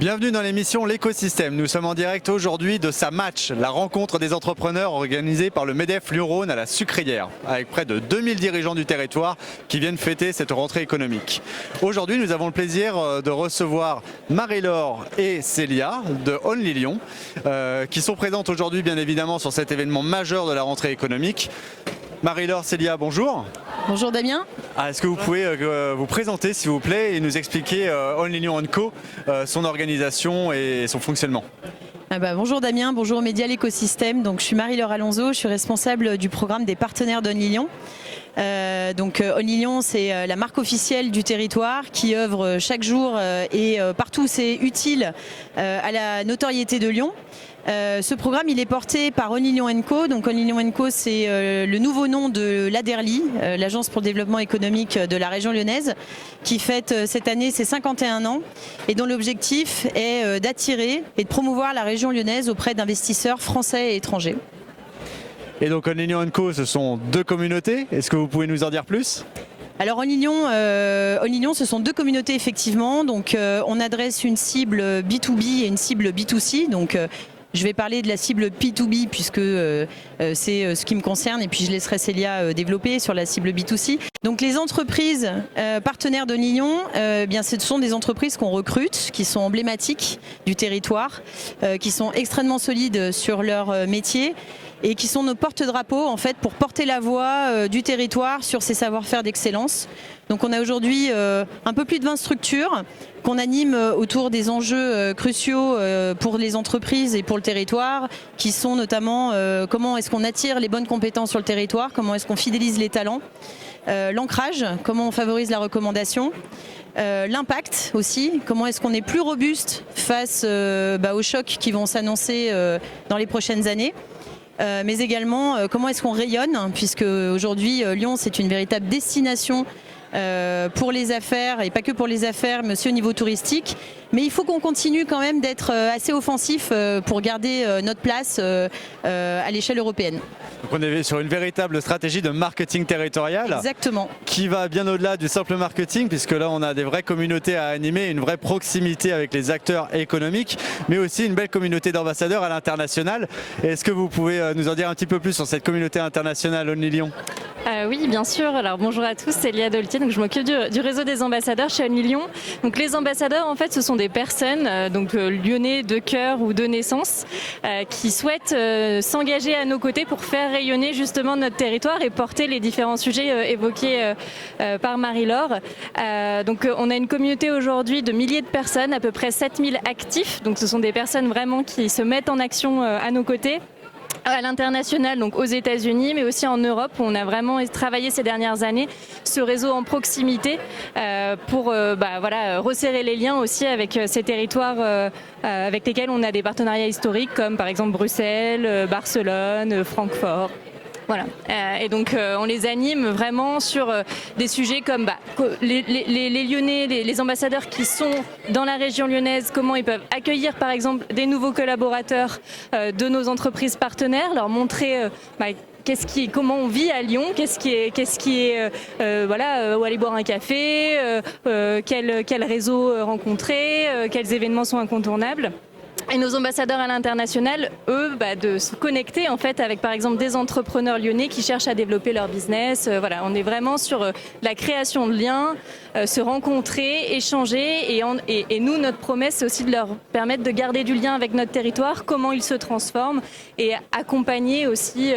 Bienvenue dans l'émission L'écosystème. Nous sommes en direct aujourd'hui de sa match, la rencontre des entrepreneurs organisée par le MEDEF Lyon-Rhône à la Sucrière, avec près de 2000 dirigeants du territoire qui viennent fêter cette rentrée économique. Aujourd'hui, nous avons le plaisir de recevoir Marie-Laure et Célia de Only Lyon, qui sont présentes aujourd'hui bien évidemment sur cet événement majeur de la rentrée économique. Marie-Laure, Célia, bonjour. Bonjour Damien. Est-ce que vous pouvez vous présenter s'il vous plaît et nous expliquer Only Lyon & Co, son organisation et son fonctionnement? Bonjour Damien, bonjour Média L'Écosystème. Donc, je suis Marie-Laure Alonso, je suis responsable du programme des partenaires d'Only Lyon. Only Lyon, c'est la marque officielle du territoire qui œuvre chaque jour et partout où c'est utile à la notoriété de Lyon. Ce programme il est porté par Only Lyon & Co. Donc Only Lyon & Co, c'est le nouveau nom de l'ADERLI, l'Agence pour le développement économique de la région lyonnaise, qui fête cette année ses 51 ans et dont l'objectif est d'attirer et de promouvoir la région lyonnaise auprès d'investisseurs français et étrangers. Et donc Only Lyon & Co, ce sont deux communautés, est-ce que vous pouvez nous en dire plus ? Alors Only Lyon, ce sont deux communautés effectivement. Donc on adresse une cible B2B et une cible B2C. Donc je vais parler de la cible B2B puisque c'est ce qui me concerne et puis je laisserai Célia développer sur la cible B2C. Donc les entreprises partenaires d'Only Lyon, ce sont des entreprises qu'on recrute, qui sont emblématiques du territoire, qui sont extrêmement solides sur leur métier et qui sont nos porte-drapeaux en fait pour porter la voix du territoire sur ses savoir-faire d'excellence. Donc on a aujourd'hui un peu plus de 20 structures qu'on anime autour des enjeux cruciaux pour les entreprises et pour le territoire, qui sont notamment comment est-ce qu'on attire les bonnes compétences sur le territoire, comment est-ce qu'on fidélise les talents, l'ancrage, comment on favorise la recommandation, l'impact aussi, comment est-ce qu'on est plus robuste face aux chocs qui vont s'annoncer dans les prochaines années. Mais également comment est-ce qu'on rayonne, puisque aujourd'hui Lyon c'est une véritable destination pour les affaires, et pas que pour les affaires, mais aussi au niveau touristique. Mais il faut qu'on continue quand même d'être assez offensif pour garder notre place à l'échelle européenne. Donc on est sur une véritable stratégie de marketing territorial. Exactement. Qui va bien au-delà du simple marketing, puisque là on a des vraies communautés à animer, une vraie proximité avec les acteurs économiques, mais aussi une belle communauté d'ambassadeurs à l'international. Est-ce que vous pouvez nous en dire un petit peu plus sur cette communauté internationale Only Lyon ? Oui, bien sûr. Alors bonjour à tous, c'est Léa Doltier. Donc je m'occupe du réseau des ambassadeurs chez Only Lyon. Donc les ambassadeurs, en fait, ce sont des personnes, lyonnais de cœur ou de naissance, qui souhaitent s'engager à nos côtés pour faire rayonner justement notre territoire et porter les différents sujets évoqués par Marie-Laure. On a une communauté aujourd'hui de milliers de personnes, à peu près 7000 actifs. Donc ce sont des personnes vraiment qui se mettent en action à nos côtés. À l'international, donc aux États-Unis, mais aussi en Europe, où on a vraiment travaillé ces dernières années ce réseau en proximité pour resserrer les liens aussi avec ces territoires avec lesquels on a des partenariats historiques, comme par exemple Bruxelles, Barcelone, Francfort. Voilà. On les anime vraiment sur des sujets comme les Lyonnais, les ambassadeurs qui sont dans la région lyonnaise, comment ils peuvent accueillir par exemple des nouveaux collaborateurs de nos entreprises partenaires, leur montrer comment on vit à Lyon, où aller boire un café, quel réseau rencontrer, quels événements sont incontournables. Et nos ambassadeurs à l'international, eux, de se connecter en fait avec par exemple des entrepreneurs lyonnais qui cherchent à développer leur business. On est vraiment sur la création de liens, se rencontrer, échanger. Et nous, notre promesse, c'est aussi de leur permettre de garder du lien avec notre territoire, comment il se transforme, et accompagner aussi,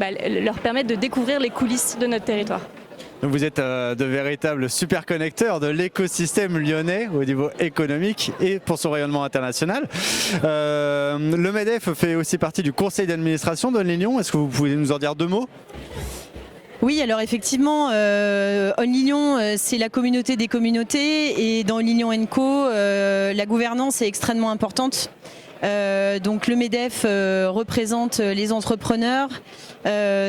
leur permettre de découvrir les coulisses de notre territoire. Donc vous êtes de véritables super connecteurs de l'écosystème lyonnais au niveau économique et pour son rayonnement international. Le MEDEF fait aussi partie du conseil d'administration d'Only Lyon. Est-ce que vous pouvez nous en dire deux mots ? Oui, alors effectivement, Only Lyon, c'est la communauté des communautés, et dans Only Lyon & Co, la gouvernance est extrêmement importante. Donc le MEDEF représente les entrepreneurs,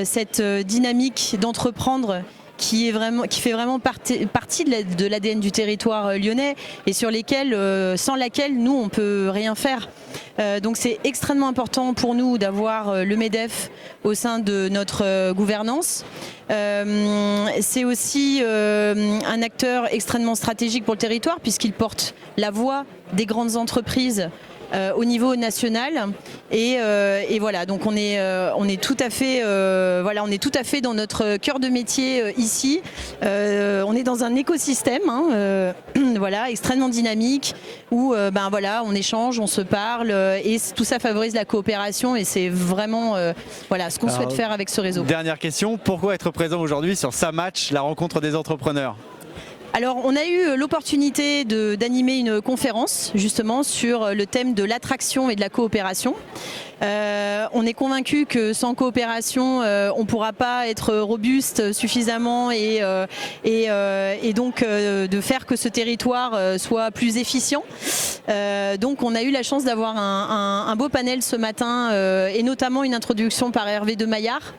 cette dynamique d'entreprendre qui fait vraiment partie de l'ADN du territoire lyonnais et sans laquelle nous on peut rien faire. Donc c'est extrêmement important pour nous d'avoir le MEDEF au sein de notre gouvernance. C'est aussi un acteur extrêmement stratégique pour le territoire puisqu'il porte la voix des grandes entreprises au niveau national et voilà, donc on est tout à fait on est tout à fait dans notre cœur de métier ici. On est dans un écosystème voilà, extrêmement dynamique où on échange, on se parle et tout ça favorise la coopération et c'est vraiment ce qu'on souhaite faire avec ce réseau. Dernière question, pourquoi être présent aujourd'hui sur SaMatch, la rencontre des entrepreneurs ? Alors on a eu l'opportunité d'animer une conférence justement sur le thème de l'attraction et de la coopération. On est convaincu que sans coopération, on ne pourra pas être robuste suffisamment et donc de faire que ce territoire soit plus efficient. Donc on a eu la chance d'avoir un beau panel ce matin et notamment une introduction par Hervé de Maillard.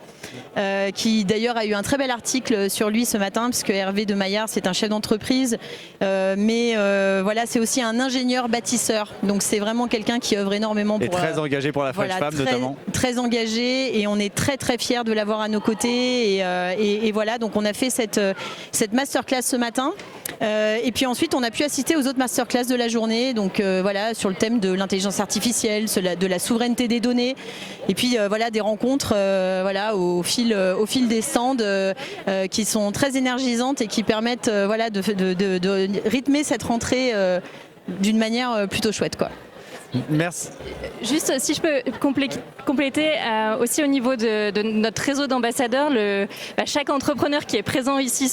Qui d'ailleurs a eu un très bel article sur lui ce matin, puisque Hervé de Maillard c'est un chef d'entreprise, mais c'est aussi un ingénieur bâtisseur, donc c'est vraiment quelqu'un qui œuvre énormément et très engagé pour la French Fab notamment. Très engagé et on est très très fiers de l'avoir à nos côtés et voilà, donc on a fait cette masterclass ce matin. Et puis ensuite on a pu assister aux autres masterclass de la journée, donc sur le thème de l'intelligence artificielle, de la souveraineté des données et puis des rencontres au fil des stands qui sont très énergisantes et qui permettent de rythmer cette rentrée d'une manière plutôt chouette, quoi. Merci. Juste si je peux compléter aussi au niveau de notre réseau d'ambassadeurs, chaque entrepreneur qui est présent ici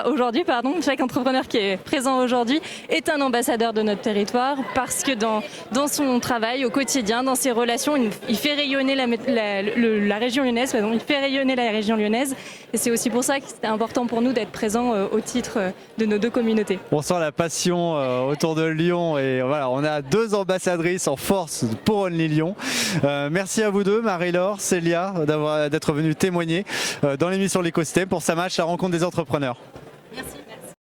aujourd'hui, chaque entrepreneur qui est présent aujourd'hui est un ambassadeur de notre territoire parce que dans son travail au quotidien, dans ses relations, il fait rayonner la région lyonnaise, il fait rayonner la région lyonnaise et c'est aussi pour ça que c'était important pour nous d'être présents au titre de nos deux communautés. On sent la passion autour de Lyon et voilà, on a 2 ambassadrices en force pour Only Lyon. Merci à vous deux, Marie-Laure, Célia, d'être venues témoigner dans l'émission L'Écosystème pour SaMatch, la rencontre des entrepreneurs.